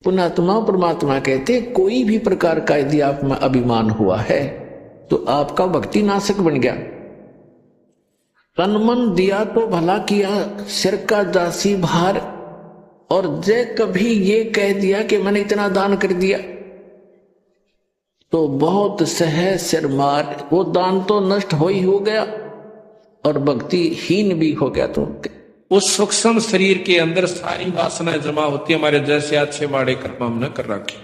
पुणात्मा परमात्मा कहते कोई भी प्रकार का यदि आप में अभिमान हुआ है तो आपका भक्ति नाशक बन गया। तन मन दिया तो भला किया, सिर का दासी भार। और जे कभी ये कह दिया कि मैंने इतना दान कर दिया तो बहुत सहज सिर मार, वो दान तो नष्ट हो ही हो गया और भक्ति हीन भी हो गया। तो उस सूक्ष्म शरीर के अंदर सारी वासनाएं जमा होती है, हमारे जैसे अच्छे माड़े कर्म हमने कर रखे।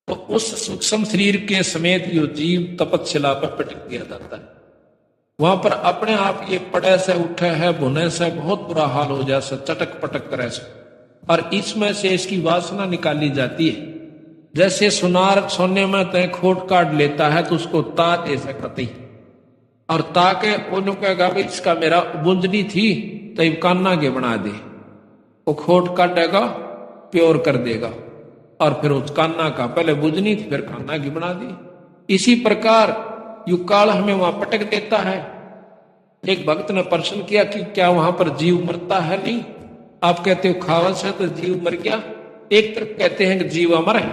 तो उस सूक्ष्म शरीर के समेत यो जीव तपस्या पर पटक दिया जाता है। वहां पर अपने आप ये पड़े से उठे है, भुने से बहुत बुरा हाल हो जाए, चटक पटक करे से, और इसमें से इसकी वासना निकाली जाती है। जैसे सुनार सोने में तय खोट काट लेता है तो उसको तात ऐसा करती, और ताके उन्होंने कहेगा भाई इसका मेरा बुंजनी थी तो ये कान्ना के बना दे, वो खोट काटेगा प्योर कर देगा, और फिर उस कान्ना का पहले बुंजनी थी फिर कान्ना की बना दी। इसी प्रकार यु काल हमें वहां पटक देता है। एक भक्त ने प्रश्न किया कि क्या वहां पर जीव मरता है? नहीं। आप कहते हो खावस है तो जीव मर गया। एक तरफ कहते हैं कि जीव अमर है,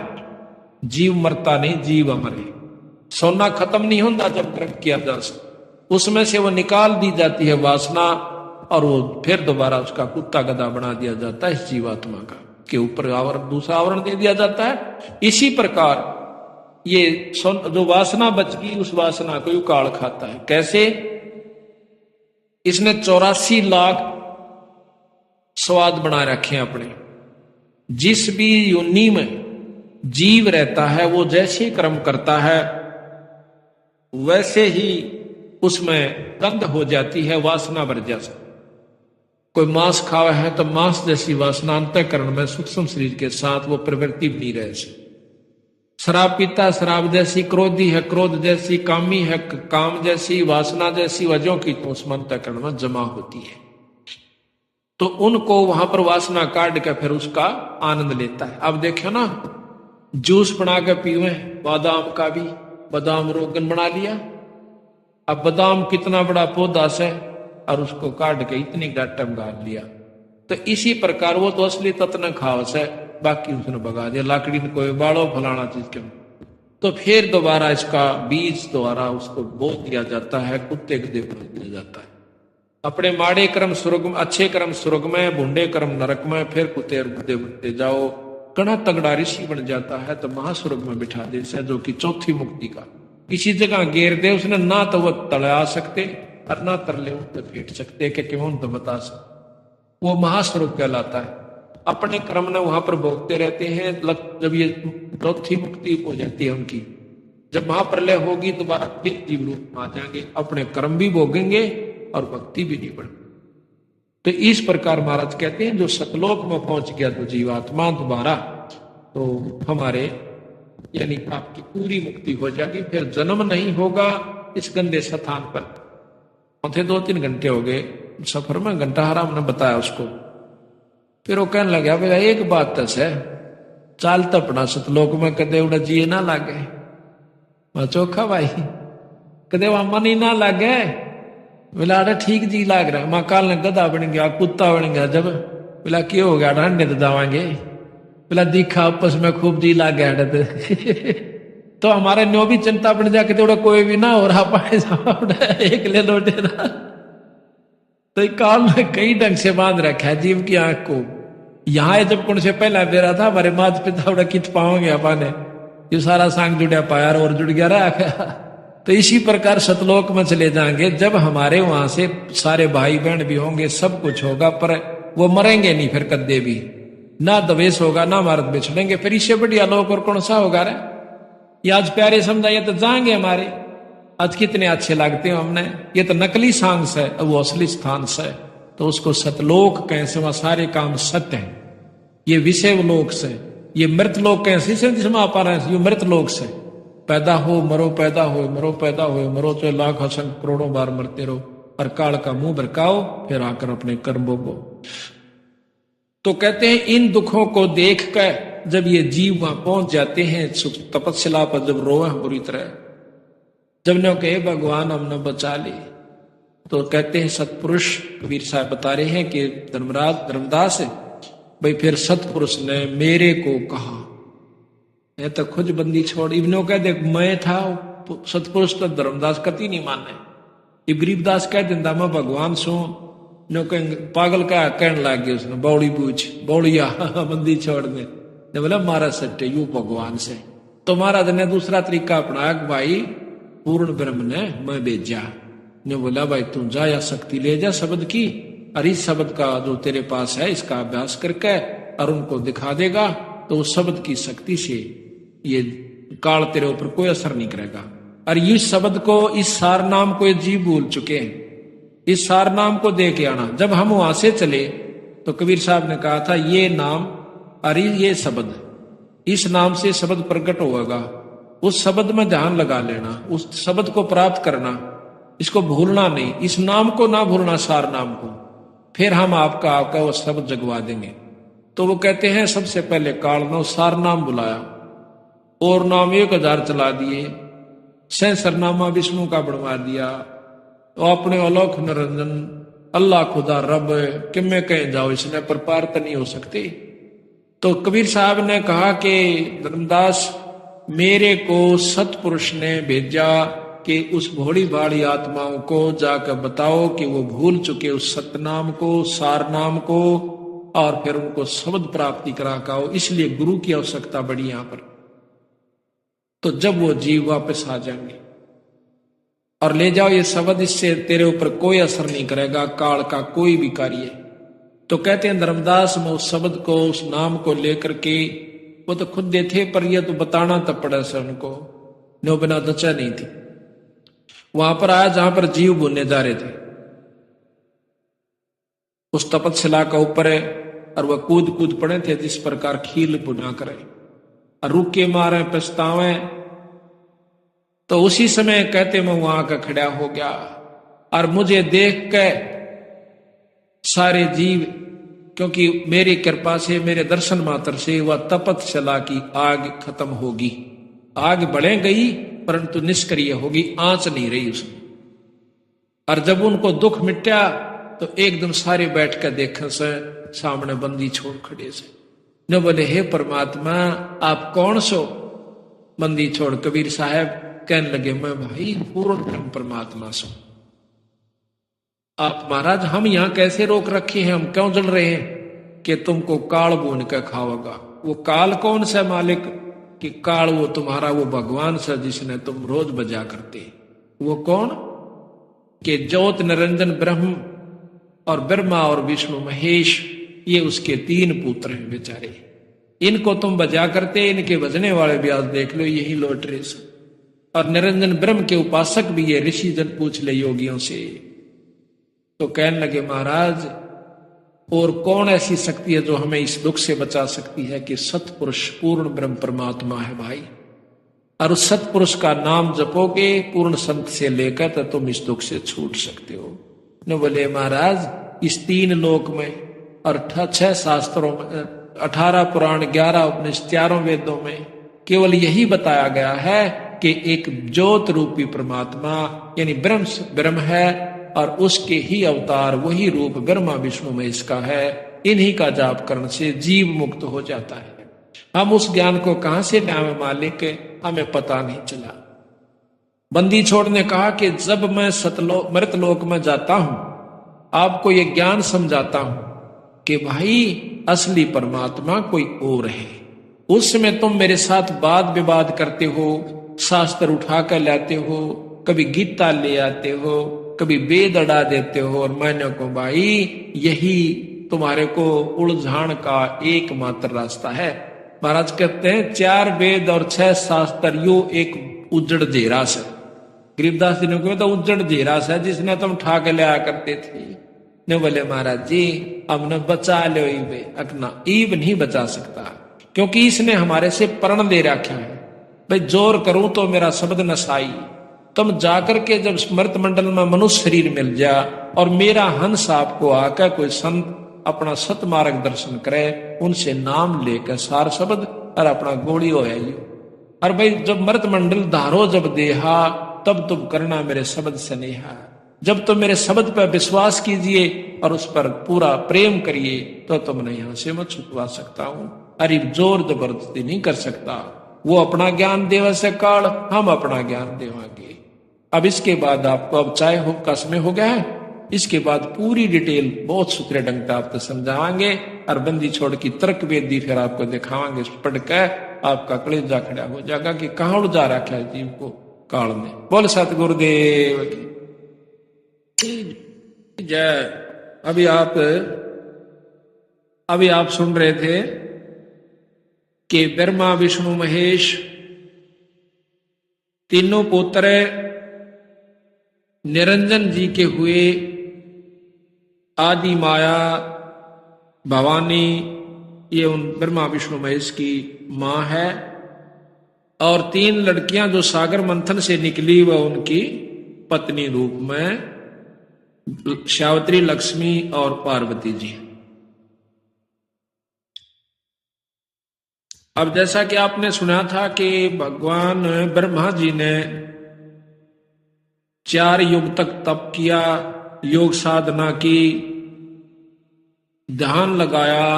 जीव मरता नहीं, जीव अमर है। सोना खत्म नहीं होता जब गर्म किया जा सकता, उसमें से वो निकाल दी जाती है वासना, और वो फिर दोबारा उसका कुत्ता गधा बना दिया जाता है इस जीवात्मा का, के ऊपर आवरण दूसरा आवरण दे दिया जाता है। इसी प्रकार ये जो वासना बच गई उस वासना को यू काल खाता है। कैसे? इसने 84 लाख स्वाद बना रखे हैं अपने। जिस भी योनि में जीव रहता है वो जैसे कर्म करता है वैसे ही उसमें गंध हो जाती है, वासना बढ़ जाती। कोई मांस खावा है तो मांस जैसी वासना अंतःकरण में सूक्ष्म शरीर के साथ वो प्रवृत्ति बनी रहे। शराब पीता शराब जैसी, क्रोधी है क्रोध जैसी, कामी है काम जैसी, वासना जैसी वजहों की तो उसमें अंतःकरण में जमा होती है। तो उनको वहां पर वासना काट के फिर उसका आनंद लेता है। अब देखो ना, जूस बना के पीवे बादाम का भी, बादाम रोगन बना लिया। अब बादाम कितना बड़ा पौधा से और उसको काट के इतनी घाटा में गाड़ लिया। तो इसी प्रकार वो तो असली तत्व खावस है, बाकी उसने भगा दिया, लाकड़ी ने कोई बाड़ो फलाना चीज के। तो फिर दोबारा इसका बीज द्वारा उसको बो दिया जाता है, कुत्ते को देख दिया जाता है। अपने माड़े कर्म स्वर्ग में, अच्छे कर्म स्वर्ग में, भूडे कर्म नरक में, फिर कुत्ते बुद्धे बुद्धे जाओ। कड़ा तगड़ा ऋषि बन जाता है तो महास्वर्ग में बिठा दे से, जो कि चौथी मुक्ति का। किसी जगह घेर दे उसने, ना तो वो तले आ सकते और ना तरले तो फेंट सकते, क्यों तो बता सकते। वो महास्वरूप कहलाता है। अपने कर्म ने वहां पर भोगते रहते हैं। जब ये चौथी मुक्ति हो जाती है उनकी, जब महाप्रलय होगी दोबारा फिर जीव रूप में आ जाएंगे, अपने कर्म भी भोगेंगे और भक्ति भी नहीं बढ़ेगी। तो इस प्रकार महाराज कहते हैं जो सतलोक में पहुंच गया तो जीवात्मा दोबारा, तो हमारे यानी आपकी पूरी मुक्ति हो जाएगी, फिर जन्म नहीं होगा इस गंदे स्थान पर। 2-3 घंटे हो गए सफर में, घंटा हराम ने बताया उसको। फिर वो कहने लगा भैया एक बात तो है, चाल तो अपना सतलोक में कदे उड़ा जी ना लागे। मैं चोखा भाई, कदे वहां मन ही ना लागे। बोला अरे ठीक जी लाग रहा है। मां काल ने गधा बन गया, कुत्ता बन गया। जब बोला क्यों हो गया? अंडे तो दवाएंगे। बोला दिखा आपस में खूब जी लाग गया। तो हमारे न्यो भी चिंता बन जाके तो कोई भी ना हो रहा पाए, एक ले लो डेरा। तो काल में कई ढंग से बांध रखा है जीव की आंख को। यहाँ जब कुछ से पहला बेरा था हमारे माता पिता उड़ा कित पाओगे अपाने, ये सारा सांग जुड़ा पाया और जुड़ गया रहा। तो इसी प्रकार सतलोक में चले जाएंगे जब हमारे वहां से सारे भाई बहन भी होंगे, सब कुछ होगा, पर वो मरेंगे नहीं फिर कद्दे भी, ना द्वेष होगा ना मारत बिछड़ेंगे। फिर इससे बढ़िया लोक और कौन सा होगा रे? ये आज प्यारे समझाइए तो जाएंगे हमारे। आज कितने अच्छे लगते हो हमने, ये तो नकली सांस है, वो असली स्थान से। तो उसको सतलोक कैसे, वहां सारे काम सत्य है। ये विषय लोक से, ये मृत लोक कैसे जिसमें आप ये मृत लोक से पैदा हो मरो, पैदा हो मरो, पैदा हो मरो, तो लाख असंख्य करोड़ों बार मरते रहो और काल का मुंह भरकाओ, फिर आकर अपने कर्म भोगो। तो कहते हैं इन दुखों को देख कर जब ये जीव वहां पहुंच जाते हैं तपस्या पर, जब रोए बुरी तरह, जब ने कहे भगवान हमने बचा ली, तो कहते हैं सतपुरुष कबीर साहब बता रहे हैं कि धर्मदास भाई फिर सतपुरुष ने मेरे को कहा, मैं तो खुद बंदी छोड़। इब्नो कह दे मैं था सतपुरुष तो धर्मदास कति नहीं माने। इब गरीबदास कह दिंदा मैं भगवान सू, नो कहेंगे पागल का कहने लग गया उसने, बौड़ी पूछ बौड़िया बंदी छोड़ दे। ने बोला मारा सट्टे यू भगवान से। तो महाराज ने दूसरा तरीका अपनाया कि भाई पूर्ण ब्रह्म ने मैं भेजा। ने बोला भाई तू जा या शक्ति ले जा शब्द की, और इस शब्द का जो तेरे पास है इसका अभ्यास करके और उनको दिखा देगा तो उस शब्द की शक्ति से ये काल तेरे ऊपर कोई असर नहीं करेगा। और इस शब्द को, इस सार नाम को ये जीव भूल चुके हैं, इस सार नाम को दे के आना। जब हम वहां से चले तो कबीर साहब ने कहा था ये नाम और ये शब्द, इस नाम से शब्द प्रकट होगा, उस शब्द में ध्यान लगा लेना, उस शब्द को प्राप्त करना, इसको भूलना नहीं, इस नाम को ना भूलना, सार नाम को, फिर हम आपका वो शब्द जगवा देंगे। तो वो कहते हैं सबसे पहले काल ने सार नाम बुलाया और नाम 1000 चला दिए, सहस्रनामा विष्णु का बनवा दिया, तो अपने अलौक निरंजन अल्लाह खुदा रब कि मैं कहीं जाओ इसने पर पार तो नहीं हो सकते। तो कबीर साहब ने कहा कि धर्मदास मेरे को सतपुरुष ने भेजा कि उस भोली भाली आत्माओं को जाकर बताओ कि वो भूल चुके उस सतनाम को, सार नाम को, और फिर उनको शब्द प्राप्ति करा काओ। इसलिए गुरु की आवश्यकता बड़ी यहां पर। तो जब वो जीव वापस आ जाएंगे और ले जाओ ये शब्द, इससे तेरे ऊपर कोई असर नहीं करेगा काल का कोई भी कार्य। तो कहते हैं धर्मदास में उस शब्द को, उस नाम को लेकर के, वो तो खुद देते पर यह तो बताना तो पड़ा से उनको, नो बिना दचा नहीं थी। वहां पर आया जहां पर जीव बुनने जा रहे थे, उस तपतशिला का ऊपर है, और वह कूद कूद पड़े थे जिस प्रकार खील बुना करे और रुके मारे पछतावे। तो उसी समय कहते मैं वहां का खड़ा हो गया और मुझे देख के सारे जीव, क्योंकि मेरी कृपा से, मेरे दर्शन मात्र से वह तपतशिला की आग खत्म होगी। आग बढ़े गई परंतु निष्क्रिय होगी, आंच नहीं रही उसमें। और जब उनको दुख मिटा तो एकदम सारे बैठ कर देखे से सामने बंदी छोड़ खड़े से। न बोले हे परमात्मा आप कौन सो? बंदी छोड़ कबीर साहब कहने लगे मैं भाई पूर्ण ब्रह्म परमात्मा सो। आप महाराज हम यहां कैसे रोक रखे हैं, हम क्यों जल रहे हैं कि तुमको काल बून कर खाओगा। वो काल कौन सा मालिक? कि काल वो तुम्हारा वो भगवान सा जिसने तुम रोज बजा करते। वो कौन? कि ज्योत निरंजन ब्रह्म और ब्रह्मा और विष्णु महेश, ये उसके 3 पुत्र हैं बेचारे। इनको तुम बजा करते, इनके बजने वाले भी आज देख लो यही लौट रहे से। और निरंजन ब्रह्म के उपासक भी ये ऋषि जन पूछ ले योगियों से। तो कहने लगे महाराज और कौन ऐसी शक्ति है जो हमें इस दुख से बचा सकती है? कि सतपुरुष पूर्ण ब्रह्म परमात्मा है भाई। और उस सतपुरुष का नाम जपोगे पूर्ण संत से लेकर तो तुम इस दुख से छूट सकते हो। न बोले महाराज इस 3 लोक में और 6 शास्त्रों में, 18 पुराण, 11 उपनिषद, 4 वेदों में केवल यही बताया गया है कि एक ज्योत रूपी परमात्मा यानी ब्रह्म है और उसके ही अवतार वही रूप ब्रह्मा विष्णु में इसका है। इन्हीं का जाप करने से जीव मुक्त हो जाता है। हम उस ज्ञान को कहां से लाए मालिक, हमें पता नहीं चला। बंदी छोड़ ने कहा कि जब मैं मृतलोक में जाता हूं आपको ये ज्ञान समझाता हूं कि भाई असली परमात्मा कोई और है। उस समय तुम मेरे साथ वाद विवाद करते हो, शास्त्र उठा कर लाते हो, कभी गीता ले आते हो, कभी वेद अड़ा देते हो, और मैंने को भाई यही तुम्हारे को उलझान का एकमात्र रास्ता है। महाराज कहते हैं 4 वेद और 6 शास्त्र यो एक उजड़ जेरास है। गरीबदास जी ने कहा तो उजड़ जेरास है जिसने तुम ठा के लिया करते थे। ने बोले महाराज जी हमने बचा लो ईबे, अकना ईब नहीं बचा सकता क्योंकि इसने हमारे से प्रण ले रखा है। भाई जोर करूं तो मेरा शब्द नसाई। तुम जाकर के जब स्मृत मंडल में मनुष्य शरीर मिल जा और मेरा हंस आपको आकर कोई संत अपना सत मार्ग दर्शन करे, उनसे नाम लेकर सार शब्द और अपना गोली हो और भाई जब मृत मंडल धारो जब देहा तब तुम करना मेरे शब्द स्नेहा। जब तुम मेरे शब्द पर विश्वास कीजिए और उस पर पूरा प्रेम करिए तो तुमने यहां से मैं छुटवा सकता हूं। अरे जोर जबरदस्ती नहीं कर सकता। वो अपना ज्ञान देव से काल, हम अपना ज्ञान देवांगे। अब इसके बाद आपको अब चाय हो का समय हो गया है, इसके बाद पूरी डिटेल बहुत सूत्रे ढंग पे आपको समझावांगे और बंदी छोड़ की तर्क वेदी फिर आपको दिखावांगे। पढ़ के आपका कलेजा खड़ा हो जाएगा कि कहां उड़ जा रखा है जीव को काल में। बोल सतगुरुदेव की जय। अभी आप सुन रहे थे कि ब्रह्मा विष्णु महेश तीनों पुत्र निरंजन जी के हुए। आदि माया भवानी ये उन ब्रह्मा विष्णु महेश की मां है और 3 लड़कियां जो सागर मंथन से निकली वह उनकी पत्नी रूप में सावित्री, लक्ष्मी और पार्वती जी। अब जैसा कि आपने सुना था कि भगवान ब्रह्मा जी ने 4 युग तक तप किया, योग साधना की, ध्यान लगाया,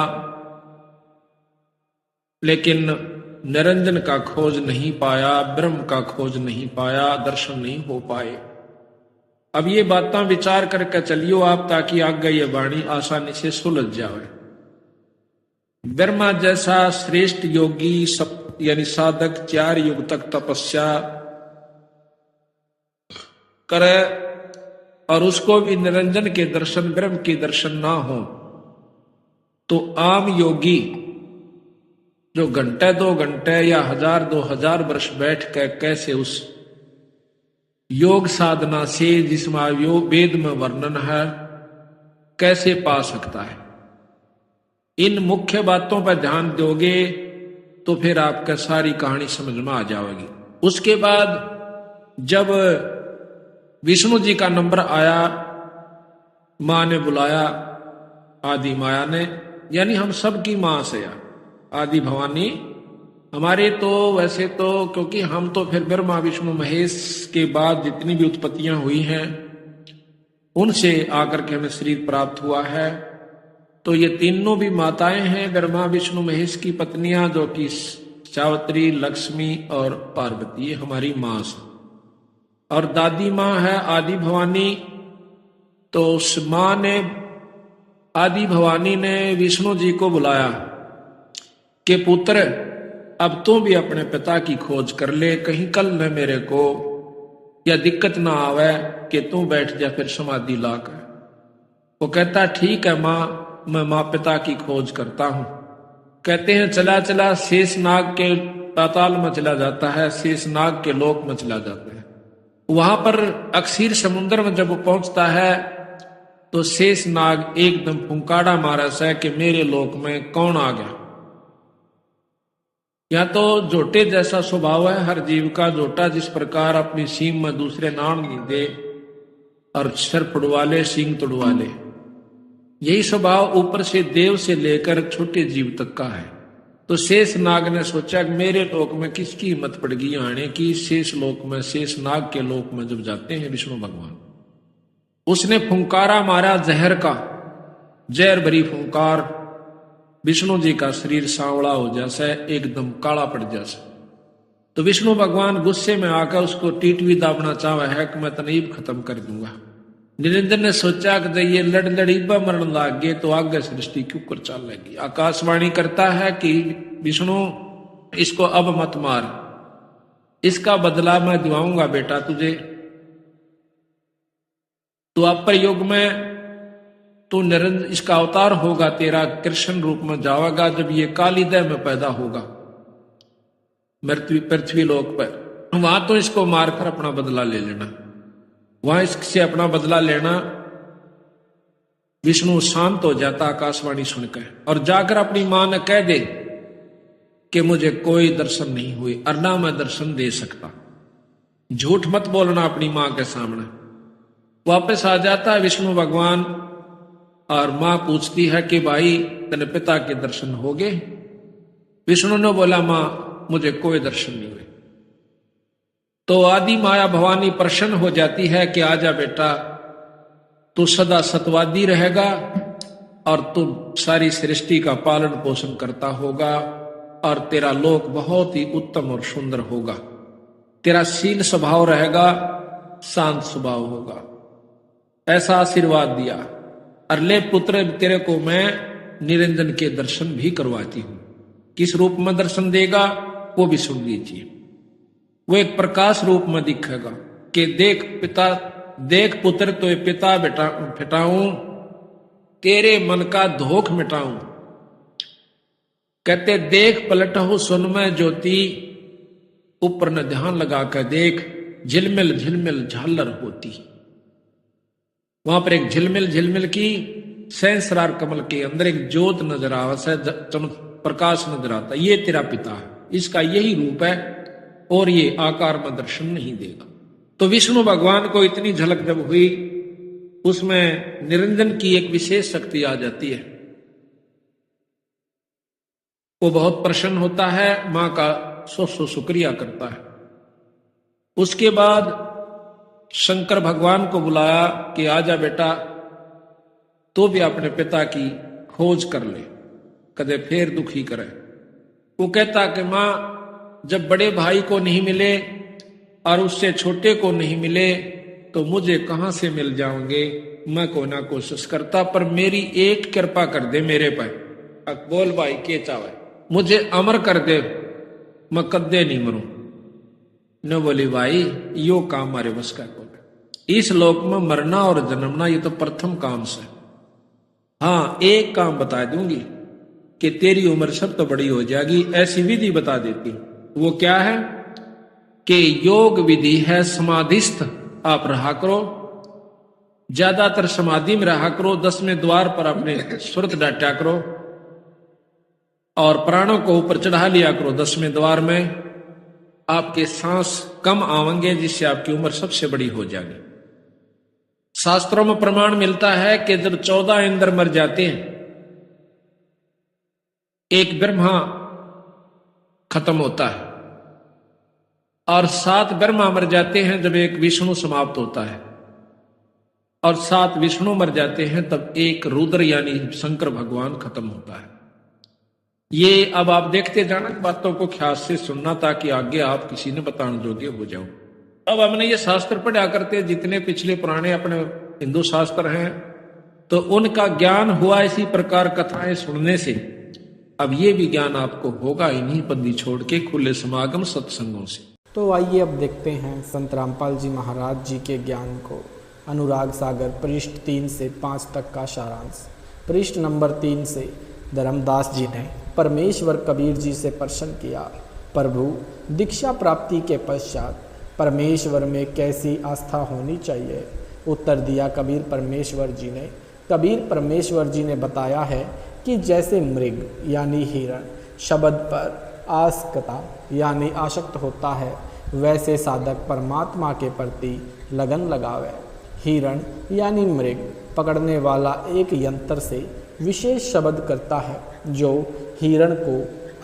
लेकिन निरंजन का खोज नहीं पाया, ब्रह्म का खोज नहीं पाया, दर्शन नहीं हो पाए। अब ये बातें विचार करके चलियो आप, ताकि आगे ये वाणी आसानी से सुलझ जाए। ब्रह्मा जैसा श्रेष्ठ योगी यानी साधक 4 युग तक तपस्या करे और उसको भी निरंजन के दर्शन, ब्रह्म के दर्शन ना हो, तो आम योगी जो घंटे 2 घंटे या 1000-2000 वर्ष बैठ कर कैसे उस योग साधना से जिसमें योग वेद में वर्णन है कैसे पा सकता है। इन मुख्य बातों पर ध्यान दोगे तो फिर आपका सारी कहानी समझ में आ जाएगी। उसके बाद जब विष्णु जी का नंबर आया, मां ने बुलाया, आदि माया ने, यानी हम सब की मां से आदि भवानी हमारे तो वैसे तो, क्योंकि हम तो फिर ब्रह्मा विष्णु महेश के बाद जितनी भी उत्पत्तियां हुई हैं उनसे आकर के हमें शरीर प्राप्त हुआ है। तो ये तीनों भी माताएं हैं ब्रह्मा विष्णु महेश की पत्नियां, जो कि सावित्री, लक्ष्मी और पार्वती, ये हमारी मां से। और दादी मां है आदि भवानी। तो उस मां ने, आदि भवानी ने विष्णु जी को बुलाया कि पुत्र अब तू भी अपने पिता की खोज कर ले, कहीं कल न मेरे को या दिक्कत ना आवे कि तू बैठ जा फिर समाधि लाकर। वो कहता ठीक है मां, मैं मां पिता की खोज करता हूं। कहते हैं चला चला शेष नाग के पाताल में चला जाता है, शेष नाग के लोक में चला जाता है। वहां पर अक्षीर समुद्र में जब वो पहुंचता है तो शेष नाग एकदम फुंकाड़ा मारा सा कि मेरे लोक में कौन आ गया। या तो जोटे जैसा स्वभाव है हर जीव का। जोटा जिस प्रकार अपनी सींग में दूसरे नाण नहीं दे और सर फुड़वा ले, सींग तोड़वा ले, यही स्वभाव ऊपर से देव से लेकर छोटे जीव तक का है। तो शेष नाग ने सोचा कि मेरे लोक में किसकी हिम्मत पड़गी आने की। शेष लोक में, शेष नाग के लोक में जब जाते हैं विष्णु भगवान, उसने फुंकारा मारा जहर का, जहर भरी फुंकार। विष्णु जी का शरीर सांवला हो जैसा, एकदम काला पड़ जैसा। तो विष्णु भगवान गुस्से में आकर उसको टीटवी दाबना चाहा है कि मैं तनीब खत्म कर दूंगा। निरंजन ने सोचा कि ये लड़ीबा मरण लाग गए तो आगे सृष्टि क्यों कर चल लगी। आकाशवाणी करता है कि विष्णु इसको अब मत मार, इसका बदला मैं दिवाऊंगा बेटा तुझे। तो द्वापर युग में तू निरंजन, इसका अवतार होगा तेरा, कृष्ण रूप में जाएगा जब ये कालीदय में पैदा होगा पृथ्वी लोक पर। वहां तो इसको मारकर अपना बदला ले लेना, वहां इससे अपना बदला लेना। विष्णु शांत हो जाता आकाशवाणी सुनकर और जाकर अपनी मां ने कह दे कि मुझे कोई दर्शन नहीं हुए और ना मैं दर्शन दे सकता। झूठ मत बोलना अपनी मां के सामने। वापस आ जाता है विष्णु भगवान और मां पूछती है कि भाई तेरे पिता के दर्शन हो गए? विष्णु ने बोला मां मुझे कोई दर्शन नहीं हुए। तो आदि माया भवानी प्रसन्न हो जाती है कि आजा बेटा, तू सदा सतवादी रहेगा और तू सारी सृष्टि का पालन पोषण करता होगा और तेरा लोक बहुत ही उत्तम और सुंदर होगा। तेरा शील स्वभाव रहेगा, शांत स्वभाव होगा। ऐसा आशीर्वाद दिया। और ले पुत्र, तेरे को मैं निरंजन के दर्शन भी करवाती हूं। किस रूप में दर्शन देगा वो भी सुन लीजिए। वो एक प्रकाश रूप में दिखेगा कि देख पिता, देख पुत्र, तो पिता बेटा फिटाऊं, तेरे मन का धोख मिटाऊं। कहते देख पलट हो सुन में ज्योति, ऊपर न ध्यान लगा कर देख, झिलमिल झिलमिल झालर होती। वहां पर एक झिलमिल झिलमिल की सहस्रार कमल के अंदर एक ज्योत नजर आवा, प्रकाश नजर आता। ये तेरा पिता है, इसका यही रूप है और ये आकार में दर्शन नहीं देगा। तो विष्णु भगवान को इतनी झलक जब हुई, उसमें निरंजन की एक विशेष शक्ति आ जाती है। वो बहुत प्रसन्न होता है, मां का सौ शुक्रिया करता है। उसके बाद शंकर भगवान को बुलाया कि आजा बेटा, तो भी अपने पिता की खोज कर ले, कदे फिर दुखी करे। वो कहता कि मां, जब बड़े भाई को नहीं मिले और उससे छोटे को नहीं मिले तो मुझे कहां से मिल जाओगे। मैं कोई ना कोशिश करता, पर मेरी एक कृपा कर दे मेरे पर। बोल भाई के चावे, मुझे अमर कर दे, मैं कदे नहीं मरूं। न बोली भाई, यो काम मारे बस का को। इस लोक में मरना और जन्मना ये तो प्रथम काम से। हाँ, एक काम बता दूंगी कि तेरी उम्र सब तो बड़ी हो जाएगी, ऐसी विधि बता देती। वो क्या है कि योग विधि है समाधिस्थ आप रहा करो, ज्यादातर समाधि में रहा करो, 10वें द्वार पर अपने सुरत डाटा करो और प्राणों को ऊपर चढ़ा लिया करो 10वें द्वार में। आपके सांस कम आवेंगे, जिससे आपकी उम्र सबसे बड़ी हो जाएगी। शास्त्रों में प्रमाण मिलता है कि जब 14 इंद्र मर जाते हैं, एक ब्रह्मा खत्म होता है और 7 ब्रह्मा मर जाते हैं जब एक विष्णु समाप्त होता है, और 7 विष्णु मर जाते हैं तब एक रुद्र यानी शंकर भगवान खत्म होता है। ये अब आप देखते जाना, बातों को ख्याल से सुनना ताकि आगे आप किसी ने बताने योग्य हो जाओ। अब हमने ये शास्त्र पढ़ा करते, जितने पिछले पुराने अपने हिंदू शास्त्र हैं, तो उनका ज्ञान हुआ इसी प्रकार कथाएं सुनने से। अब ये भी ज्ञान आपको होगा इन्हीं बंदी छोड़ के खुले समागम सत्संगों से। तो आइए अब देखते हैं संत रामपाल जी महाराज जी के ज्ञान को। अनुराग सागर पृष्ठ 3 से 5 तक का सारांश। पृष्ठ नंबर 3 से धर्मदास जी ने परमेश्वर कबीर जी से प्रश्न किया, प्रभु दीक्षा प्राप्ति के पश्चात परमेश्वर में कैसी आस्था होनी चाहिए। उत्तर दिया कबीर परमेश्वर जी ने बताया है कि जैसे मृग यानी हिरण शब्द पर आसक्ता यानी आसक्त होता है, वैसे साधक परमात्मा के प्रति लगन लगावे। हिरण यानी मृग पकड़ने वाला एक यंत्र से विशेष शब्द करता है, जो हिरण को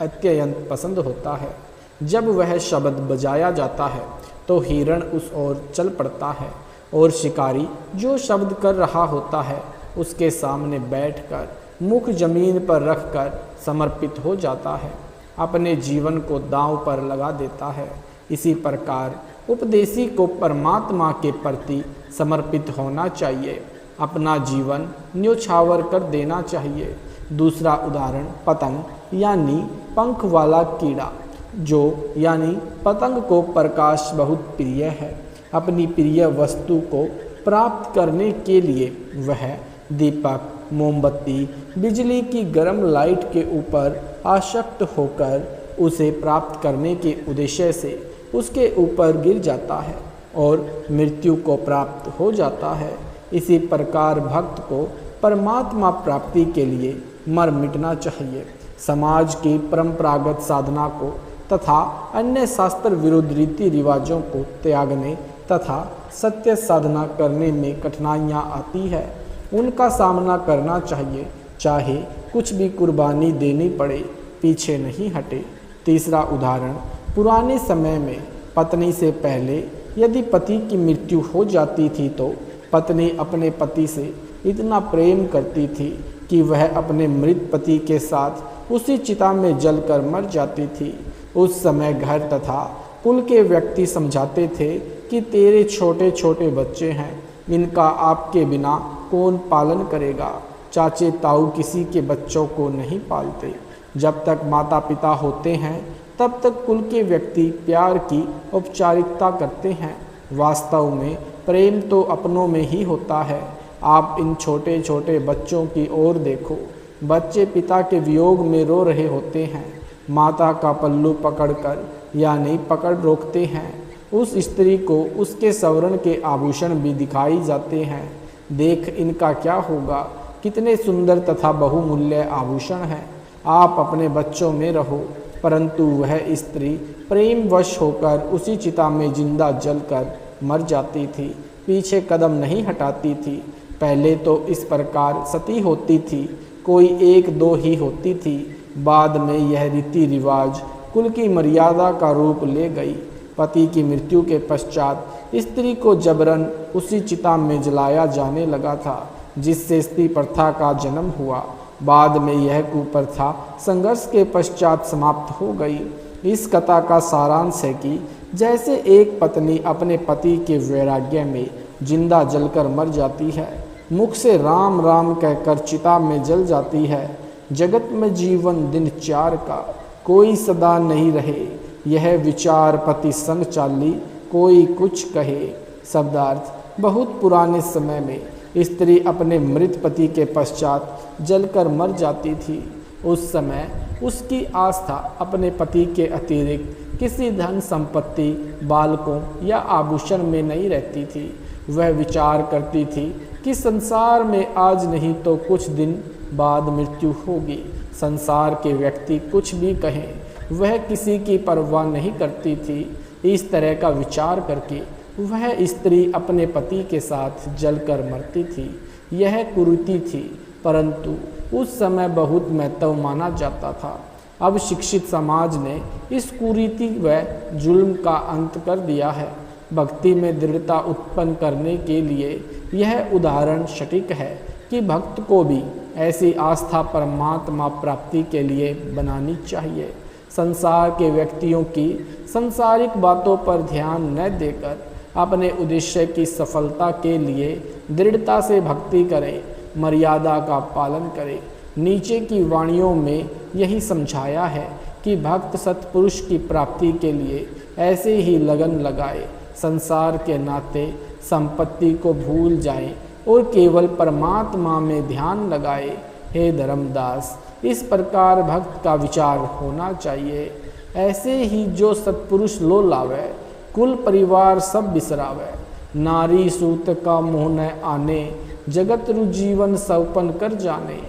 अत्यंत पसंद होता है। जब वह शब्द बजाया जाता है तो हिरण उस ओर चल पड़ता है और शिकारी जो शब्द कर रहा होता है उसके सामने बैठकर मुख जमीन पर रखकर समर्पित हो जाता है, अपने जीवन को दांव पर लगा देता है। इसी प्रकार उपदेशी को परमात्मा के प्रति समर्पित होना चाहिए, अपना जीवन न्योछावर कर देना चाहिए। दूसरा उदाहरण पतंग यानी पंख वाला कीड़ा, जो यानी पतंग को प्रकाश बहुत प्रिय है। अपनी प्रिय वस्तु को प्राप्त करने के लिए वह दीपक, मोमबत्ती, बिजली की गर्म लाइट के ऊपर आसक्त होकर उसे प्राप्त करने के उद्देश्य से उसके ऊपर गिर जाता है और मृत्यु को प्राप्त हो जाता है। इसी प्रकार भक्त को परमात्मा प्राप्ति के लिए मर मिटना चाहिए। समाज की परंपरागत साधना को तथा अन्य शास्त्र विरुद्ध रीति रिवाजों को त्यागने तथा सत्य साधना करने में कठिनाइयाँ आती है, उनका सामना करना चाहिए, चाहे कुछ भी कुर्बानी देनी पड़े, पीछे नहीं हटे। तीसरा उदाहरण, पुराने समय में पत्नी से पहले यदि पति की मृत्यु हो जाती थी तो पत्नी अपने पति से इतना प्रेम करती थी कि वह अपने मृत पति के साथ उसी चिता में जलकर मर जाती थी। उस समय घर तथा कुल के व्यक्ति समझाते थे कि तेरे छोटे छोटे बच्चे हैं, इनका आपके बिना कौन पालन करेगा। चाचे ताऊ किसी के बच्चों को नहीं पालते। जब तक माता पिता होते हैं तब तक कुल के व्यक्ति प्यार की औपचारिकता करते हैं। वास्तव में प्रेम तो अपनों में ही होता है। आप इन छोटे छोटे बच्चों की ओर देखो। बच्चे पिता के वियोग में रो रहे होते हैं। माता का पल्लू पकड़कर यानी पकड़ रोकते हैं। उस स्त्री को उसके सवरण के आभूषण भी दिखाई जाते हैं। देख इनका क्या होगा, कितने सुंदर तथा बहुमूल्य आभूषण हैं। आप अपने बच्चों में रहो। परंतु वह स्त्री प्रेमवश होकर उसी चिता में जिंदा जलकर मर जाती थी, पीछे कदम नहीं हटाती थी। पहले तो इस प्रकार सती होती थी, कोई एक दो ही होती थी। बाद में यह रीति रिवाज कुल की मर्यादा का रूप ले गई। पति की मृत्यु के पश्चात स्त्री को जबरन उसी चिता में जलाया जाने लगा था, जिससे स्त्री प्रथा का जन्म हुआ। बाद में यह कुप्रथा संघर्ष के पश्चात समाप्त हो गई। इस कथा का सारांश है कि जैसे एक पत्नी अपने पति के वैराग्य में जिंदा जलकर मर जाती है, मुख से राम राम कहकर चिता में जल जाती है, जगत में जीवन दिन चार का कोई सदा नहीं रहे, यह विचार पति संग चाली कोई कुछ कहे। शब्दार्थ, बहुत पुराने समय में स्त्री अपने मृत पति के पश्चात जलकर मर जाती थी। उस समय उसकी आस्था अपने पति के अतिरिक्त किसी धन संपत्ति, बालकों या आभूषण में नहीं रहती थी। वह विचार करती थी कि संसार में आज नहीं तो कुछ दिन बाद मृत्यु होगी। संसार के व्यक्ति कुछ भी कहें, वह किसी की परवाह नहीं करती थी। इस तरह का विचार करके वह स्त्री अपने पति के साथ जलकर मरती थी। यह कुरीति थी, परंतु उस समय बहुत महत्व माना जाता था। अब शिक्षित समाज ने इस कुरीति व जुल्म का अंत कर दिया है। भक्ति में दृढ़ता उत्पन्न करने के लिए यह उदाहरण सटीक है कि भक्त को भी ऐसी आस्था परमात्मा प्राप्ति के लिए बनानी चाहिए। संसार के व्यक्तियों की सांसारिक बातों पर ध्यान न देकर अपने उद्देश्य की सफलता के लिए दृढ़ता से भक्ति करें, मर्यादा का पालन करें। नीचे की वाणियों में यही समझाया है कि भक्त सत्पुरुष की प्राप्ति के लिए ऐसे ही लगन लगाए, संसार के नाते संपत्ति को भूल जाएं और केवल परमात्मा में ध्यान लगाए। हे धर्मदास, इस प्रकार भक्त का विचार होना चाहिए। ऐसे ही जो सत्पुरुष लो लावे, कुल परिवार सब बिसरावे। नारी सूत का मोह न आने, जगत रु जीवन सौपन कर जाने।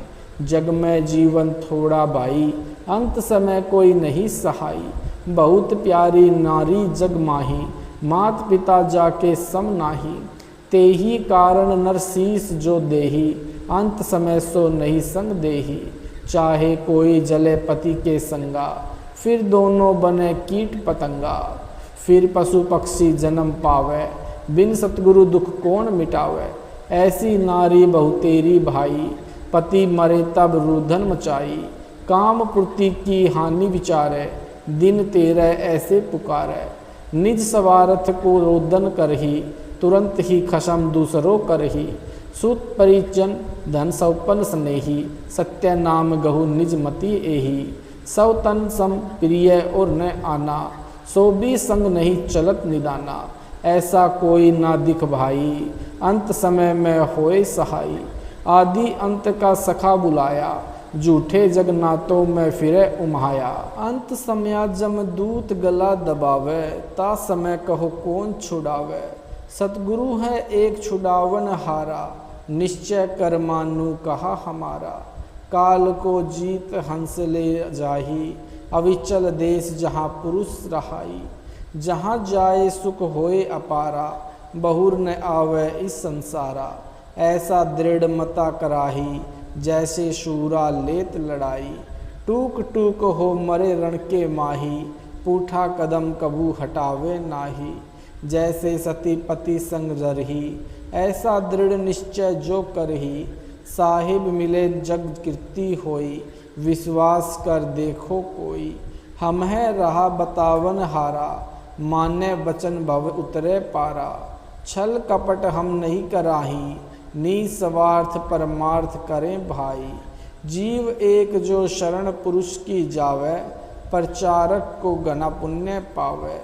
जग में जीवन थोड़ा भाई, अंत समय कोई नहीं सहाई। बहुत प्यारी नारी जग माही, मात पिता जाके सम नाही। तेही कारण नरसीस जो देही, अंत समय सो नहीं संग देही। चाहे कोई जले पति के संगा, फिर दोनों बने कीट पतंगा। फिर पशु पक्षी जन्म पावे, बिन सतगुरु दुख कौन मिटावे। ऐसी नारी बहुतेरी भाई, पति मरे तब रुधन मचाई। काम पूर्ति की हानि विचारे, दिन तेरे ऐसे पुकारे। निज स्वार्थ को रोदन करही, तुरंत ही खसम दूसरों करही। सुत परिजन धन सौपन स्नेही, सत्य नाम गहु निज मति एही। सौ तन सम प्रिय और न आना, सो भी संग नहीं चलत निदाना। ऐसा कोई ना दिख भाई, अंत समय में होए सहाई। आदि अंत का सखा बुलाया, झूठे जगन्नाथों में फिरे उम्हाया। अंत समय जमदूत गला दबावे, ता समय कहो कौन छुड़ावे। सतगुरु है एक छुड़ावन हारा, निश्चय कर मानू कहा हमारा। काल को जीत हंस ले जाही, अविचल देश जहाँ पुरुष रहाई। जहाँ जाए सुख होए अपारा, बहुर न आवे इस संसारा। ऐसा दृढ़ मता कराही, जैसे शूरा लेत लड़ाई। टूक टूक हो मरे रण के माही, पूठा कदम कबू हटावे नाही। जैसे सती पति संग रही, ऐसा दृढ़ निश्चय जो कर ही, साहिब मिले जग कीर्ति होई, विश्वास कर देखो कोई। हम है रहा बतावन हारा, माने वचन भव उतरे पारा। छल कपट हम नहीं कराही, निस्वार्थ परमार्थ करें भाई। जीव एक जो शरण पुरुष की जावे, प्रचारक को घना पुण्य पावे।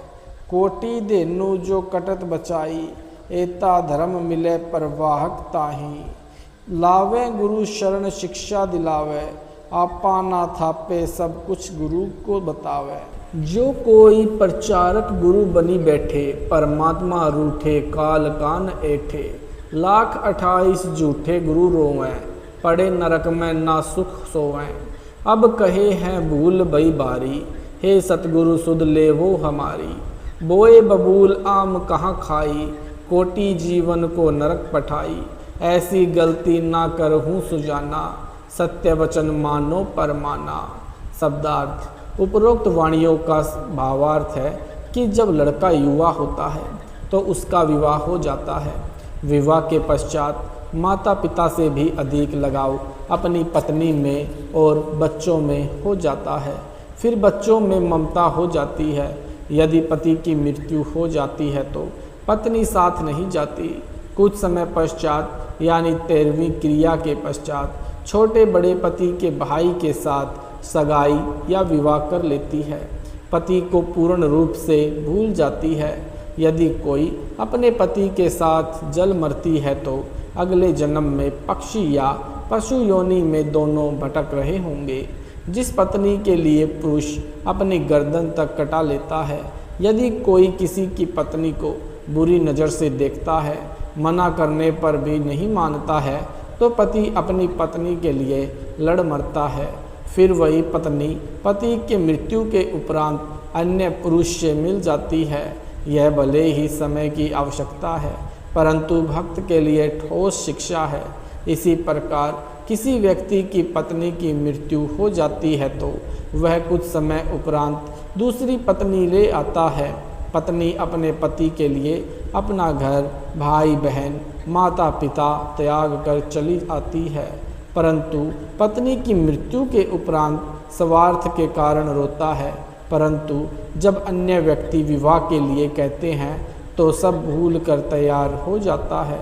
कोटि देनु जो कटत बचाई, एता धर्म मिले परवाहक ताही। लावे गुरु शरण शिक्षा दिलावे, आपा ना थापे सब कुछ गुरु को बतावे। जो कोई प्रचारक गुरु बनी बैठे, परमात्मा रूठे काल कान ऐठे। 1,28,000 झूठे गुरु रोवें, पड़े नरक में ना सुख सोवें। अब कहे हैं भूल भई बारी, हे सतगुरु सुध लेवो हमारी। बोए बबूल आम कहाँ खाई, कोटि जीवन को नरक पठाई। ऐसी गलती ना करहूँ सुजाना, सत्य वचन मानो परमाना। शब्दार्थ। उपरोक्त वाणियों का भावार्थ है कि जब लड़का युवा होता है तो उसका विवाह हो जाता है। विवाह के पश्चात माता पिता से भी अधिक लगाव अपनी पत्नी में और बच्चों में हो जाता है। फिर बच्चों में ममता हो जाती है। यदि पति की मृत्यु हो जाती है तो पत्नी साथ नहीं जाती। कुछ समय पश्चात यानी 13वीं क्रिया के पश्चात छोटे बड़े पति के भाई के साथ सगाई या विवाह कर लेती है। पति को पूर्ण रूप से भूल जाती है। यदि कोई अपने पति के साथ जल मरती है तो अगले जन्म में पक्षी या पशु योनि में दोनों भटक रहे होंगे। जिस पत्नी के लिए पुरुष अपनी गर्दन तक कटा लेता है, यदि कोई किसी की पत्नी को बुरी नज़र से देखता है, मना करने पर भी नहीं मानता है, तो पति अपनी पत्नी के लिए लड़ मरता है। फिर वही पत्नी पति के मृत्यु के उपरांत अन्य पुरुष से मिल जाती है। यह भले ही समय की आवश्यकता है, परंतु भक्त के लिए ठोस शिक्षा है। इसी प्रकार किसी व्यक्ति की पत्नी की मृत्यु हो जाती है तो वह कुछ समय उपरांत दूसरी पत्नी ले आता है। पत्नी अपने पति के लिए अपना घर, भाई बहन, माता पिता त्याग कर चली आती है, परंतु पत्नी की मृत्यु के उपरांत स्वार्थ के कारण रोता है। परंतु जब अन्य व्यक्ति विवाह के लिए कहते हैं तो सब भूल कर तैयार हो जाता है।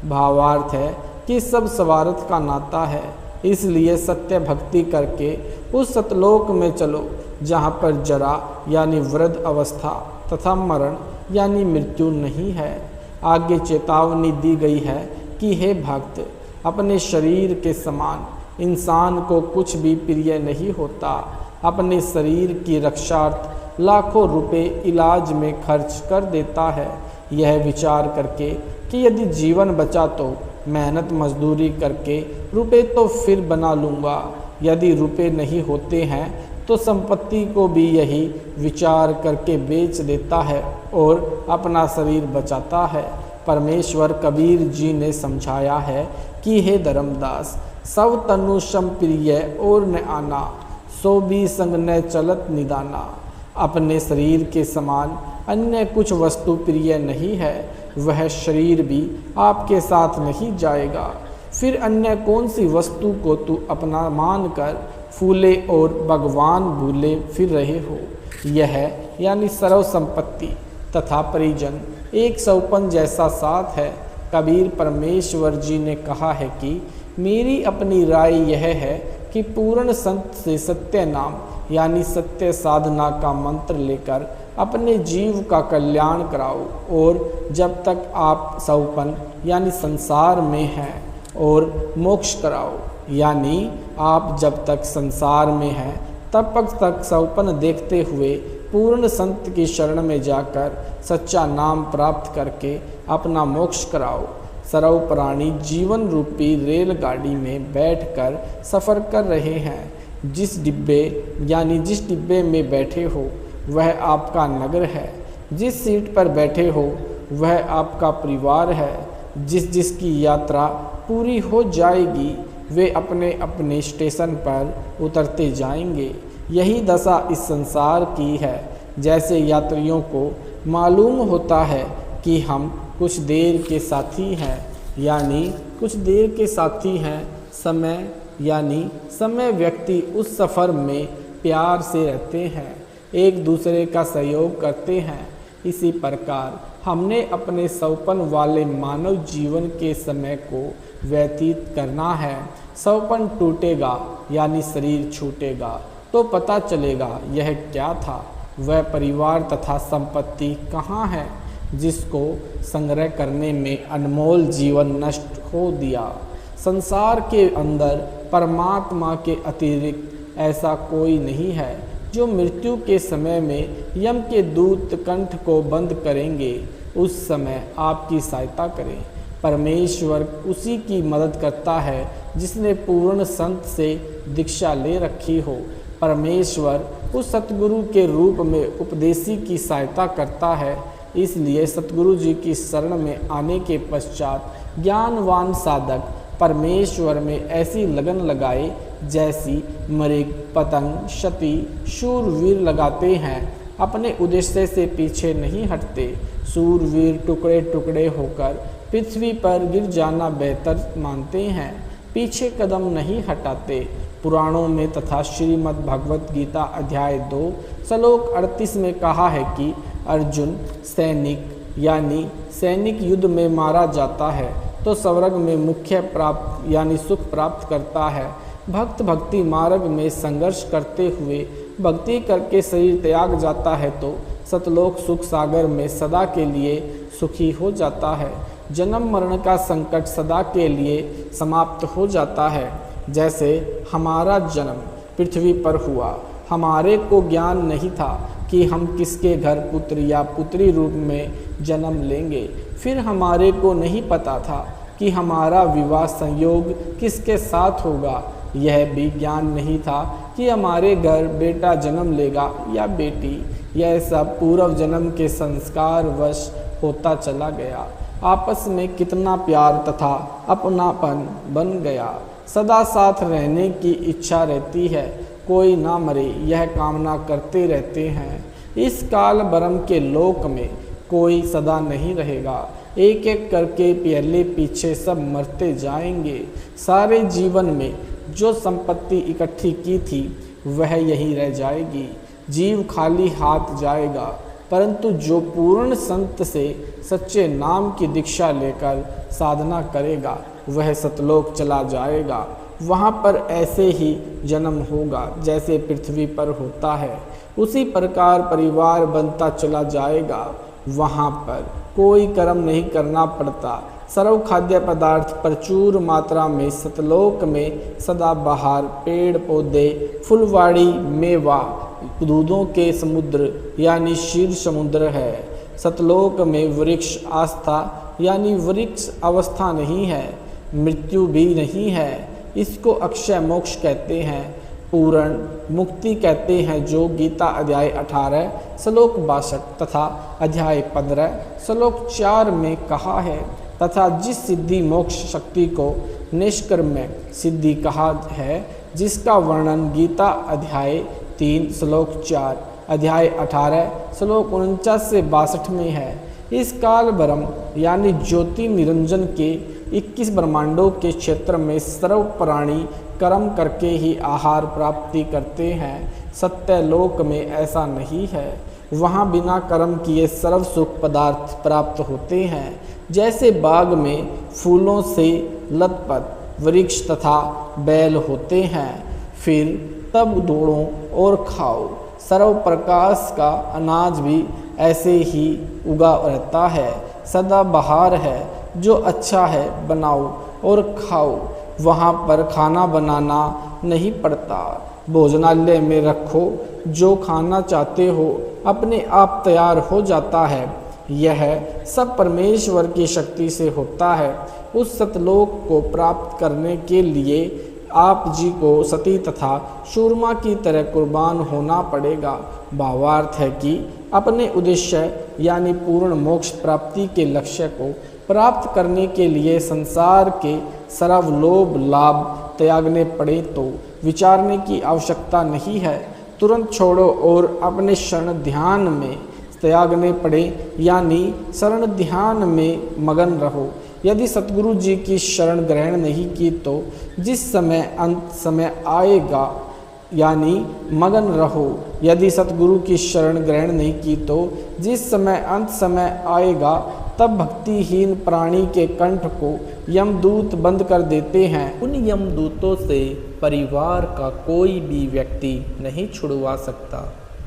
भावार्थ है कि सब स्वार्थ का नाता है। इसलिए सत्य भक्ति करके उस सतलोक में चलो जहाँ पर जरा यानी वृद्ध अवस्था तथा मरण यानी मृत्यु नहीं है। आगे चेतावनी दी गई है कि हे भक्त, अपने शरीर के समान इंसान को कुछ भी प्रिय नहीं होता। अपने शरीर की रक्षार्थ लाखों रुपए इलाज में खर्च कर देता है, यह विचार करके कि यदि जीवन बचा तो मेहनत मजदूरी करके रुपए तो फिर बना लूँगा। यदि रुपए नहीं होते हैं तो संपत्ति को भी यही विचार करके बेच देता है और अपना शरीर बचाता है। परमेश्वर कबीर जी ने समझाया है कि हे धर्मदास, सब तनु सम प्रिय और न आना, सो भी संग न चलत निदाना। अपने शरीर के समान अन्य कुछ वस्तु प्रिय नहीं है, वह शरीर भी आपके साथ नहीं जाएगा। फिर अन्य कौन सी वस्तु को तू अपना मान कर फूले और भगवान भूले फिर रहे हो। यह यानी सर्व संपत्ति तथा परिजन एक सौपन जैसा साथ है। कबीर परमेश्वर जी ने कहा है कि मेरी अपनी राय यह है कि पूर्ण संत से सत्य नाम यानी सत्य साधना का मंत्र लेकर अपने जीव का कल्याण कराओ, और जब तक आप सौपन यानी संसार में हैं, और मोक्ष कराओ यानी आप जब तक संसार में हैं तब तक सौपन देखते हुए पूर्ण संत की शरण में जाकर सच्चा नाम प्राप्त करके अपना मोक्ष कराओ। सर्व प्राणी जीवन रूपी रेलगाड़ी में बैठकर सफ़र कर रहे हैं। जिस डिब्बे में बैठे हो वह आपका नगर है। जिस सीट पर बैठे हो वह आपका परिवार है। जिसकी यात्रा पूरी हो जाएगी वे अपने अपने स्टेशन पर उतरते जाएंगे। यही दशा इस संसार की है। जैसे यात्रियों को मालूम होता है कि हम कुछ देर के साथी हैं, यानी कुछ देर के साथी हैं। समय यानी समय व्यक्ति उस सफ़र में प्यार से रहते हैं, एक दूसरे का सहयोग करते हैं। इसी प्रकार हमने अपने सौपन वाले मानव जीवन के समय को व्यतीत करना है। सौपन टूटेगा यानी शरीर छूटेगा तो पता चलेगा यह क्या था। वह परिवार तथा संपत्ति कहाँ है जिसको संग्रह करने में अनमोल जीवन नष्ट हो दिया। संसार के अंदर परमात्मा के अतिरिक्त ऐसा कोई नहीं है जो मृत्यु के समय में यम के दूत कंठ को बंद करेंगे, उस समय आपकी सहायता करें। परमेश्वर उसी की मदद करता है जिसने पूर्ण संत से दीक्षा ले रखी हो। परमेश्वर उस सतगुरु के रूप में उपदेशी की सहायता करता है। इसलिए सतगुरु जी की शरण में आने के पश्चात ज्ञानवान साधक परमेश्वर में ऐसी लगन लगाए जैसी मृग, पतंग, क्षति, शूरवीर लगाते हैं। अपने उद्देश्य से पीछे नहीं हटते। शूरवीर टुकड़े टुकड़े होकर पृथ्वी पर गिर जाना बेहतर मानते हैं, पीछे कदम नहीं हटाते। पुराणों में तथा श्रीमद् भगवत गीता अध्याय 2 श्लोक 38 में कहा है कि अर्जुन सैनिक यानी सैनिक युद्ध में मारा जाता है तो स्वर्ग में मुख्य प्राप्त यानी सुख प्राप्त करता है। भक्त भक्ति मार्ग में संघर्ष करते हुए भक्ति करके शरीर त्याग जाता है तो सतलोक सुख सागर में सदा के लिए सुखी हो जाता है। जन्म मरण का संकट सदा के लिए समाप्त हो जाता है। जैसे हमारा जन्म पृथ्वी पर हुआ, हमारे को ज्ञान नहीं था कि हम किसके घर पुत्र या पुत्री रूप में जन्म लेंगे। फिर हमारे को नहीं पता था कि हमारा विवाह संयोग किसके साथ होगा। यह भी ज्ञान नहीं था कि हमारे घर बेटा जन्म लेगा या बेटी। यह सब पूर्व जन्म के संस्कार वश होता चला गया। आपस में कितना प्यार तथा अपनापन बन गया। सदा साथ रहने की इच्छा रहती है, कोई ना मरे यह कामना करते रहते हैं। इस काल ब्रह्म के लोक में कोई सदा नहीं रहेगा। एक एक करके पहले पीछे सब मरते जाएंगे। सारे जीवन में जो संपत्ति इकट्ठी की थी वह यही रह जाएगी। जीव खाली हाथ जाएगा, परंतु जो पूर्ण संत से सच्चे नाम की दीक्षा लेकर साधना करेगा वह सतलोक चला जाएगा। वहाँ पर ऐसे ही जन्म होगा जैसे पृथ्वी पर होता है, उसी प्रकार परिवार बनता चला जाएगा। वहाँ पर कोई कर्म नहीं करना पड़ता। सर्व खाद्य पदार्थ प्रचुर मात्रा में सतलोक में सदाबहार पेड़ पौधे, फुलवाड़ी, मेवा, दूधों के समुद्र यानी क्षीर समुद्र है। सतलोक में वृक्ष आस्था यानी वृक्ष अवस्था नहीं है, मृत्यु भी नहीं है। इसको अक्षय मोक्ष कहते हैं, पूर्ण मुक्ति कहते हैं, जो गीता अध्याय 18 श्लोक 62 तथा अध्याय 15 श्लोक 4 में कहा है। तथा जिस सिद्धि मोक्ष शक्ति को निष्कर्म्य सिद्धि कहा है, जिसका वर्णन गीता अध्याय 3 श्लोक 4 अध्याय 18 श्लोक 49 से 62 में है। इस काल ब्रह्म यानी ज्योति निरंजन के 21 ब्रह्मांडों के क्षेत्र में सर्व प्राणी कर्म करके ही आहार प्राप्ति करते हैं। सत्य लोक में ऐसा नहीं है, वहाँ बिना कर्म किए सर्व सुख पदार्थ प्राप्त होते हैं। जैसे बाग में फूलों से लतपत वृक्ष तथा बैल होते हैं, फिर तब दौड़ो और खाओ। सर्व प्रकाश का अनाज भी ऐसे ही उगा रहता है, सदा बहार है। जो अच्छा है बनाओ और खाओ। वहाँ पर खाना बनाना नहीं पड़ता, भोजनालय में रखो, जो खाना चाहते हो अपने आप तैयार हो जाता है। यह सब परमेश्वर की शक्ति से होता है। उस सतलोक को प्राप्त करने के लिए आप जी को सती तथा शूरमा की तरह कुर्बान होना पड़ेगा। भावार्थ है कि अपने उद्देश्य यानी पूर्ण मोक्ष प्राप्ति के लक्ष्य को प्राप्त करने के लिए संसार के सर्व लोभ लाभ त्यागने पड़े तो विचारने की आवश्यकता नहीं है। तुरंत छोड़ो और अपने शरण ध्यान में त्यागने पड़े यानी शरण ध्यान में मगन रहो। यदि सतगुरु जी की शरण ग्रहण नहीं की तो जिस समय अंत समय आएगा यानी मगन रहो। यदि सतगुरु की शरण ग्रहण नहीं की तो जिस समय अंत समय आएगा तब भक्तिहीन प्राणी के कंठ को यमदूत बंद कर देते हैं। उन यमदूतों से परिवार का कोई भी व्यक्ति नहीं छुड़वा सकता,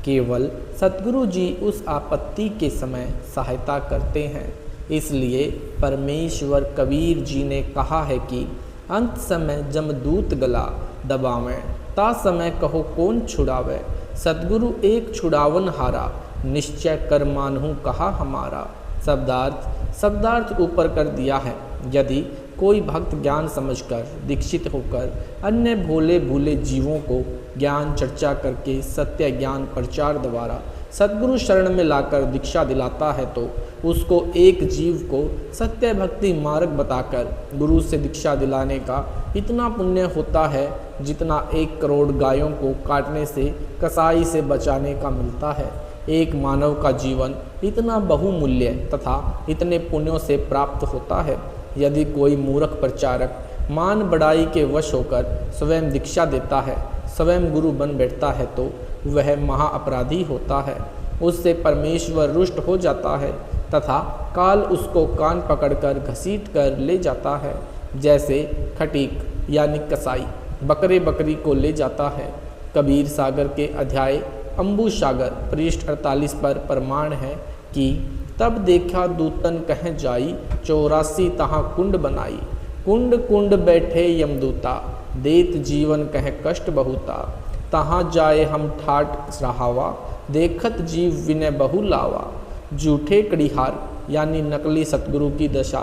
केवल सतगुरु जी उस आपत्ति के समय सहायता करते हैं। इसलिए परमेश्वर कबीर जी ने कहा है कि अंत समय जमदूत गला दबावें, ता समय कहो कौन छुड़ावे। सतगुरु एक छुड़ावन हारा, निश्चय कर मानहूँ कहा हमारा। शब्दार्थ ऊपर कर दिया है। यदि कोई भक्त ज्ञान समझकर दीक्षित होकर अन्य भोले भूले जीवों को ज्ञान चर्चा करके सत्य ज्ञान प्रचार द्वारा सतगुरु शरण में लाकर दीक्षा दिलाता है तो उसको एक जीव को सत्य भक्ति मार्ग बताकर गुरु से दीक्षा दिलाने का इतना पुण्य होता है जितना 1 करोड़ गायों को काटने से कसाई से बचाने का मिलता है। एक मानव का जीवन इतना बहुमूल्य तथा इतने पुण्यों से प्राप्त होता है। यदि कोई मूर्ख प्रचारक मान बढ़ाई के वश होकर स्वयं दीक्षा देता है, स्वयं गुरु बन बैठता है तो वह महाअपराधी होता है। उससे परमेश्वर रुष्ट हो जाता है तथा काल उसको कान पकड़कर घसीट कर ले जाता है, जैसे खटीक यानी कसाई बकरे बकरी को ले जाता है। कबीर सागर के अध्याय अम्बु सागर पृष्ठ 48 पर प्रमाण है कि तब देखा दूतन कह जाई, 84 तहाँ कुंड बनाई। कुंड कुंड बैठे यमदूता, देत जीवन कह कष्ट बहुता। तहाँ जाए हम ठाट रहावा, देखत जीव विनय बहु लावा। झूठे कड़िहार यानी नकली सतगुरु की दशा,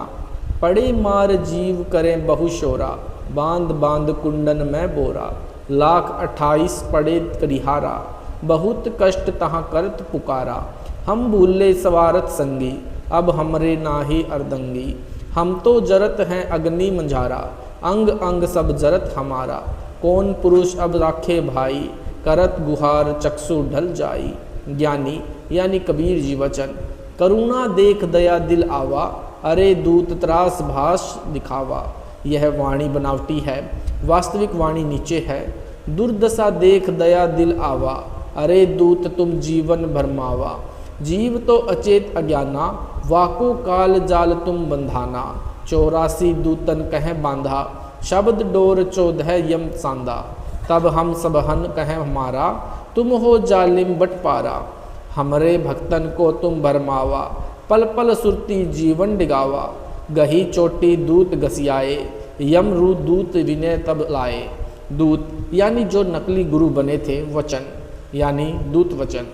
पड़े मार जीव करें बहु शोरा। बांध बांध कुंडन में बोरा, 1,28,000 पड़े कड़िहारा। बहुत कष्ट तहाँ करत पुकारा, हम भूले सवारत संगी। अब हमरे नाही अर्दंगी, हम तो जरत हैं अग्नि मंझारा। अंग अंग सब जरत हमारा, कौन पुरुष अब राखे भाई। करत गुहार चक्षु ढल जाई। ज्ञानी यानी कबीर जी वचन, करुणा देख दया दिल आवा। अरे दूत त्रास भाष दिखावा। यह वाणी बनावटी है, वास्तविक वाणी नीचे है। दुर्दशा देख दया दिल आवा, अरे दूत तुम जीवन भरमावा। जीव तो अचेत अज्ञाना, वाको काल जाल तुम बंधाना। 84 दूतन कह बांधा, शब्द डोर 14 यम सांदा। तब हम सबहन कह हमारा, तुम हो जालिम बटपारा। हमरे भक्तन को तुम भरमावा, पल पल सुरती जीवन डिगावा। गही चोटी दूत घसियाए, यमरू दूत विनय तब लाए। दूत यानी जो नकली गुरु बने थे, वचन यानी दूत वचन।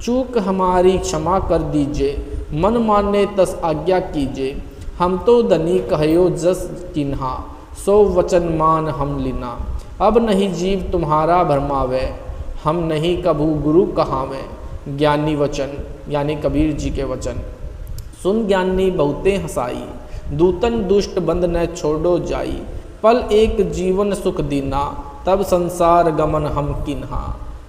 चूक हमारी क्षमा कर दीजिए, मन माने तस आज्ञा कीजिए। हम तो धनी कहयो जस किन्हा, 100 वचन मान हम लीना। अब नहीं जीव तुम्हारा भरमावे, हम नहीं कभू गुरु कहावे। ज्ञानी वचन यानी कबीर जी के वचन। सुन ज्ञानी बहुते हंसाई, दूतन दुष्ट बंद न छोड़ो जाई। पल एक जीवन सुख दीना, तब संसार गमन हम किन्हा।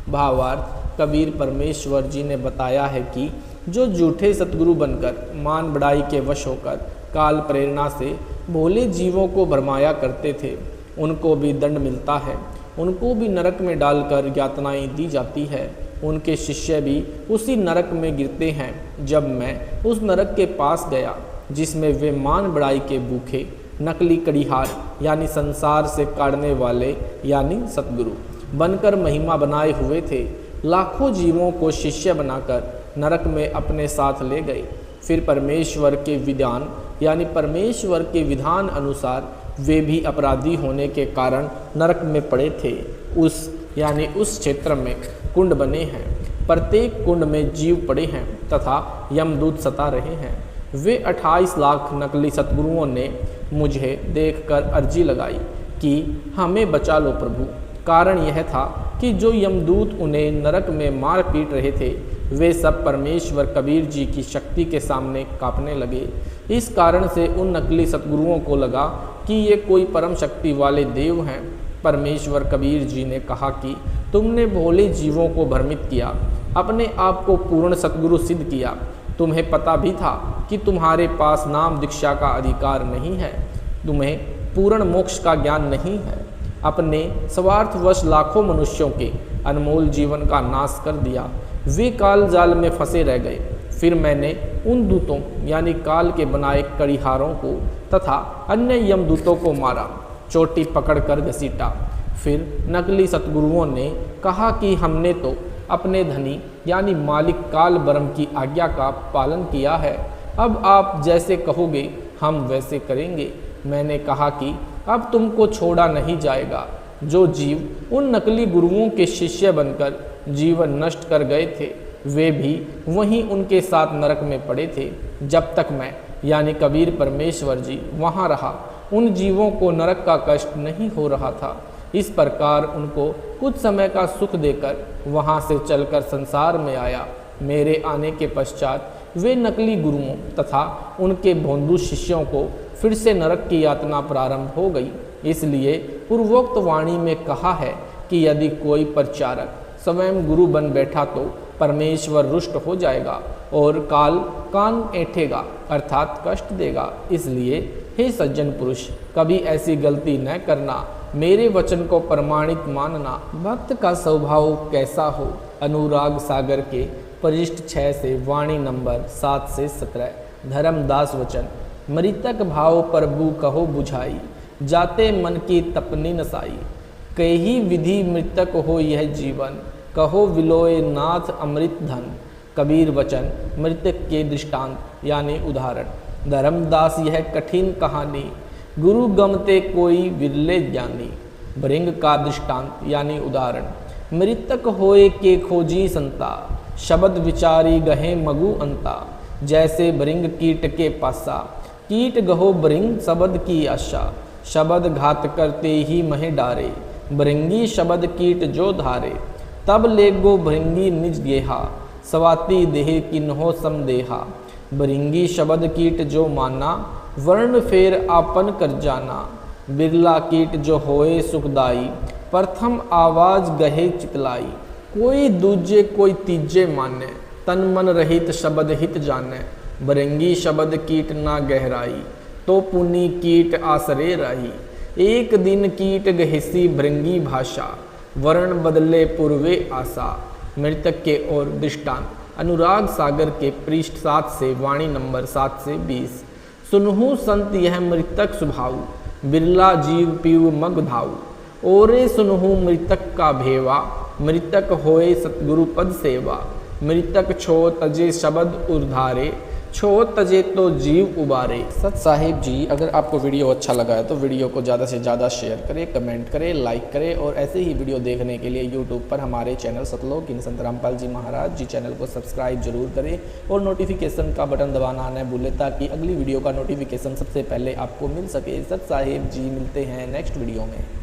भावार्थ, कबीर परमेश्वर जी ने बताया है कि जो झूठे सतगुरु बनकर मान बढ़ाई के वश होकर काल प्रेरणा से भोले जीवों को भरमाया करते थे, उनको भी दंड मिलता है। उनको भी नरक में डालकर यातनाएं दी जाती है। उनके शिष्य भी उसी नरक में गिरते हैं। जब मैं उस नरक के पास गया जिसमें वे मान बढ़ाई के भूखे नकली कड़िहार यानी संसार से काटने वाले यानी सतगुरु बनकर महिमा बनाए हुए थे, लाखों जीवों को शिष्य बनाकर नरक में अपने साथ ले गए। फिर परमेश्वर के विधान यानी परमेश्वर के विधान अनुसार वे भी अपराधी होने के कारण नरक में पड़े थे। उस क्षेत्र में कुंड बने हैं, प्रत्येक कुंड में जीव पड़े हैं तथा यमदूत सता रहे हैं। वे 28 लाख नकली सतगुरुओं ने मुझे देखकर अर्जी लगाई कि हमें बचा लो प्रभु। कारण यह था कि जो यमदूत उन्हें नरक में मार पीट रहे थे, वे सब परमेश्वर कबीर जी की शक्ति के सामने कांपने लगे। इस कारण से उन नकली सतगुरुओं को लगा कि ये कोई परम शक्ति वाले देव हैं। परमेश्वर कबीर जी ने कहा कि तुमने भोले जीवों को भ्रमित किया, अपने आप को पूर्ण सतगुरु सिद्ध किया, तुम्हें पता भी था कि तुम्हारे पास नाम दीक्षा का अधिकार नहीं है, तुम्हें पूर्ण मोक्ष का ज्ञान नहीं है। अपने स्वार्थवश लाखों मनुष्यों के अनमोल जीवन का नाश कर दिया, वे काल जाल में फंसे रह गए। फिर मैंने उन दूतों यानी काल के बनाए कड़ीहारों को तथा अन्य यमदूतों को मारा, चोटी पकड़कर घसीटा। फिर नकली सतगुरुओं ने कहा कि हमने तो अपने धनी यानी मालिक काल ब्रह्म की आज्ञा का पालन किया है, अब आप जैसे कहोगे हम वैसे करेंगे। मैंने कहा कि अब तुमको छोड़ा नहीं जाएगा। जो जीव उन नकली गुरुओं के शिष्य बनकर जीवन नष्ट कर गए थे, वे भी वहीं उनके साथ नरक में पड़े थे। जब तक मैं यानी कबीर परमेश्वर जी वहाँ रहा, उन जीवों को नरक का कष्ट नहीं हो रहा था। इस प्रकार उनको कुछ समय का सुख देकर वहाँ से चलकर संसार में आया। मेरे आने के पश्चात वे नकली गुरुओं तथा उनके भोंदू शिष्यों को फिर से नरक की यातना प्रारंभ हो गई। इसलिए पूर्वोक्त वाणी में कहा है कि यदि कोई प्रचारक स्वयं गुरु बन बैठा तो परमेश्वर रुष्ट हो जाएगा और काल कान ऐंठेगा अर्थात कष्ट देगा। इसलिए हे सज्जन पुरुष, कभी ऐसी गलती न करना, मेरे वचन को प्रमाणित मानना। भक्त का स्वभाव कैसा हो? अनुराग सागर के परिशिष्ट 6 से वाणी नंबर 7 से 17। धर्मदास वचन। मृतक भाव प्रभु कहो बुझाई, जाते मन की तपनी नसाई। कही विधि मृतक हो यह जीवन, कहो विलोय नाथ अमृत धन। कबीर वचन मृतक के दृष्टांत यानी उदाहरण। धर्मदास यह कठिन कहानी, गुरु गमते कोई विरले ज्ञानी। भृंग का दृष्टांत यानी उदाहरण। मृतक होए के खोजी संता, शब्द विचारी गहे मगु अंता। जैसे भृंग कीट के पासा, कीट गहो भृंग शब्द की आशा। शब्द घात करते ही महे डारे, भृंगी शब्द कीट जो धारे। तब लेगो भृंगी निज गेहा, स्वाति देह किन्हो समदेहा। भृंगी शब्द कीट जो माना, वर्ण फेर आपन कर जाना। बिरला कीट जो होए सुखदाई, प्रथम आवाज गहे चितलाई। कोई दूजे कोई तीजे माने, तन मन रहित शब्द हित जाने। भृंगी शब्द कीट ना गहराई, तो पुनि कीट आसरे राही। एक दिन कीट गहिसी भृंगी भाषा, वर्ण बदले पूर्वे आशा। मृतक के और दृष्टांत। अनुराग सागर के पृष्ठ 7 से वाणी नंबर 7 से 20। सुनहु संत यह मृतक स्वभाव, बिरला जीव पीव मग धाऊ। ओरे सुनहु मृतक का भेवा, मृतक होए सतगुरु पद सेवा। मृतक छो तजे शब्द उर्धारे, छो तजे तो जीव उबारे। सत साहिब जी, अगर आपको वीडियो अच्छा लगा है तो वीडियो को ज़्यादा से ज़्यादा शेयर करें, कमेंट करें, लाइक करें और ऐसे ही वीडियो देखने के लिए यूट्यूब पर हमारे चैनल सतलोक इन संत रामपाल जी महाराज जी चैनल को सब्सक्राइब जरूर करें और नोटिफिकेशन का बटन दबाना न भूलें ताकि अगली वीडियो का नोटिफिकेशन सबसे पहले आपको मिल सके। सत साहिब जी, मिलते हैं नेक्स्ट वीडियो में।